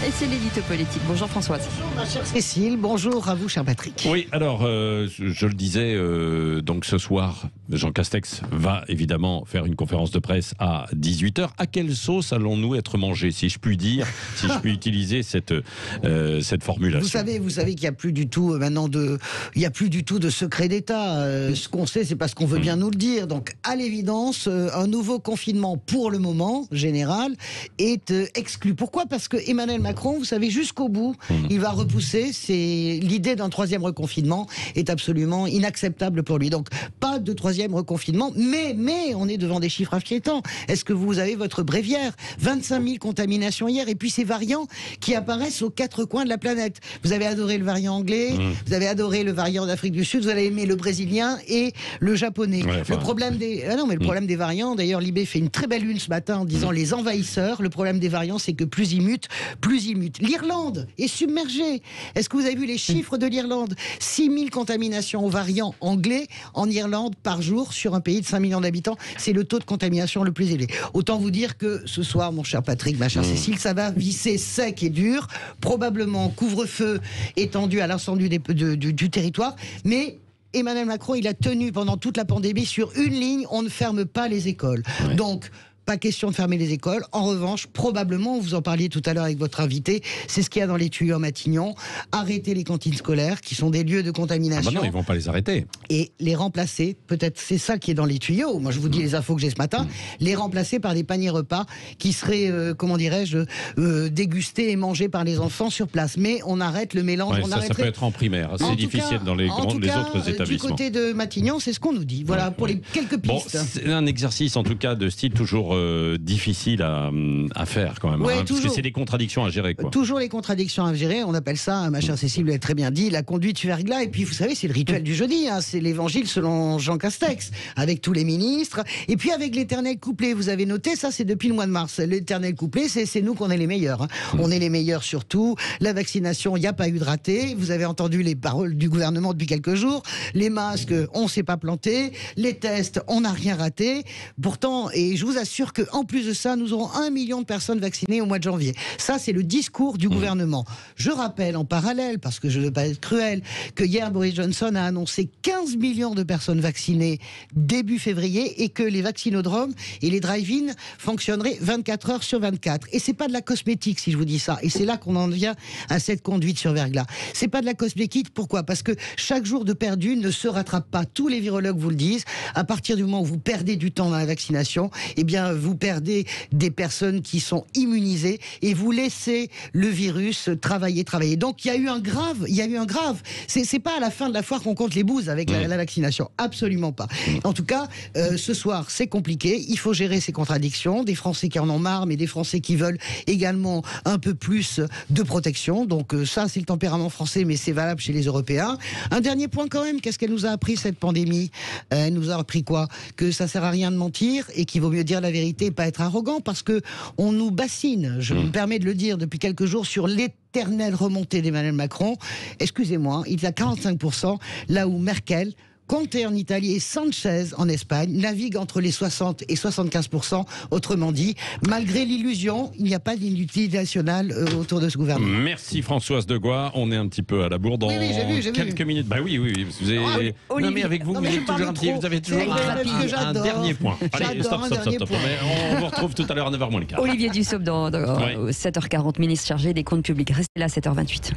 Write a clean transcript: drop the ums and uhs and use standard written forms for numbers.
Et c'est l'édito politique. Bonjour Françoise. Bonjour ma chère Cécile, bonjour à vous cher Patrick. Oui, alors je le disais, donc ce soir, Jean Castex va évidemment faire une conférence de presse à 18h. À quelle sauce allons-nous être mangés, si je puis dire, si je puis utiliser cette formulation? Vous savez qu'il n'y a plus du tout de secret d'État. Ce qu'on sait, c'est parce qu'on veut bien nous le dire. Donc, à l'évidence, un nouveau confinement pour le moment général est exclu. Pourquoi? Parce que Emmanuel Macron, vous savez, jusqu'au bout, il va repousser. L'idée d'un troisième reconfinement est absolument inacceptable pour lui. Donc, pas de troisième reconfinement, mais on est devant des chiffres inquiétants. Est-ce que vous avez votre bréviaire? 25 000 contaminations hier, et puis ces variants qui apparaissent aux quatre coins de la planète. Vous avez adoré le variant anglais, vous avez adoré le variant d'Afrique du Sud, vous avez aimé le brésilien et le japonais. Ouais, le problème le problème des variants, d'ailleurs, Libé fait une très belle une ce matin en disant les envahisseurs. Le problème des variants, c'est que plus ils mutent, plus ils mutent. L'Irlande est submergée. Est-ce que vous avez vu les chiffres de l'Irlande? 6 000 contaminations aux variants anglais en Irlande par jour sur un pays de 5 millions d'habitants. C'est le taux de contamination le plus élevé. Autant vous dire que ce soir, mon cher Patrick, ma chère Cécile, ça va visser sec et dur. Probablement couvre-feu étendu à l'ensemble du territoire. Mais Emmanuel Macron, il a tenu pendant toute la pandémie sur une ligne: on ne ferme pas les écoles. Ouais. Donc, pas question de fermer les écoles. En revanche, probablement, vous en parliez tout à l'heure avec votre invité, c'est ce qu'il y a dans les tuyaux à Matignon. Arrêter les cantines scolaires, qui sont des lieux de contamination. Ah bah non, ils vont pas les arrêter. Et les remplacer, peut-être c'est ça qui est dans les tuyaux. Moi, je vous dis les infos que j'ai ce matin. Les remplacer par des paniers repas qui seraient, dégustés et mangés par les enfants sur place. Mais on arrête le mélange. Ouais, ça peut être en primaire. C'est difficile dans les autres établissements. Du côté de Matignon, c'est ce qu'on nous dit. Voilà, pour les quelques pistes. Bon, c'est un exercice, en tout cas, de style toujours difficile à faire quand même, ouais, parce que c'est des contradictions à gérer, quoi. Toujours les contradictions à gérer. On appelle ça, ma chère Cécile l'a très bien dit, la conduite verglas. Et puis vous savez, c'est le rituel du jeudi, c'est l'évangile selon Jean Castex, avec tous les ministres, et puis avec l'éternel couplet. Vous avez noté, ça c'est depuis le mois de mars. L'éternel couplet, c'est nous qu'on est les meilleurs. On est les meilleurs surtout. La vaccination, il n'y a pas eu de raté. Vous avez entendu les paroles du gouvernement depuis quelques jours. Les masques, on s'est pas planté. Les tests, on n'a rien raté. Pourtant, et je vous assure que en plus de ça, nous aurons 1 million de personnes vaccinées au mois de janvier. Ça, c'est le discours du gouvernement. Je rappelle en parallèle, parce que je ne veux pas être cruel, que hier, Boris Johnson a annoncé 15 millions de personnes vaccinées début février et que les vaccinodromes et les drive-in fonctionneraient 24 heures sur 24. Et c'est pas de la cosmétique, si je vous dis ça. Et c'est là qu'on en vient à cette conduite sur verglas. C'est pas de la cosmétique. Pourquoi? Parce que chaque jour de perdu ne se rattrape pas. Tous les virologues vous le disent. À partir du moment où vous perdez du temps dans la vaccination, eh bien, vous perdez des personnes qui sont immunisées et vous laissez le virus travailler. Donc il y a eu un grave. C'est pas à la fin de la foire qu'on compte les bouses avec la vaccination, absolument pas. En tout cas, ce soir c'est compliqué. Il faut gérer ces contradictions. Des Français qui en ont marre, mais des Français qui veulent également un peu plus de protection. Donc ça c'est le tempérament français, mais c'est valable chez les Européens. Un dernier point quand même. Qu'est-ce qu'elle nous a appris cette pandémie? Elle nous a appris quoi? Que ça sert à rien de mentir et qu'il vaut mieux dire la vérité et pas être arrogant, parce que on nous bassine, je me permets de le dire depuis quelques jours, sur l'éternelle remontée d'Emmanuel Macron. Excusez-moi, il est à 45%, là où Merkel, Conte en Italie et Sanchez en Espagne naviguent entre les 60 et 75%. Autrement dit, malgré l'illusion, il n'y a pas d'unité nationale autour de ce gouvernement. Merci Françoise Degois. On est un petit peu à la bourre dans quelques minutes. Bah oui. Vous avez... Non mais avec vous, vous avez toujours un dernier point. Allez, stop. Mais on vous retrouve tout à l'heure à 9h moins le quart. Olivier Dussopt dans 7h40, ministre chargé des comptes publics. Restez là à 7h28.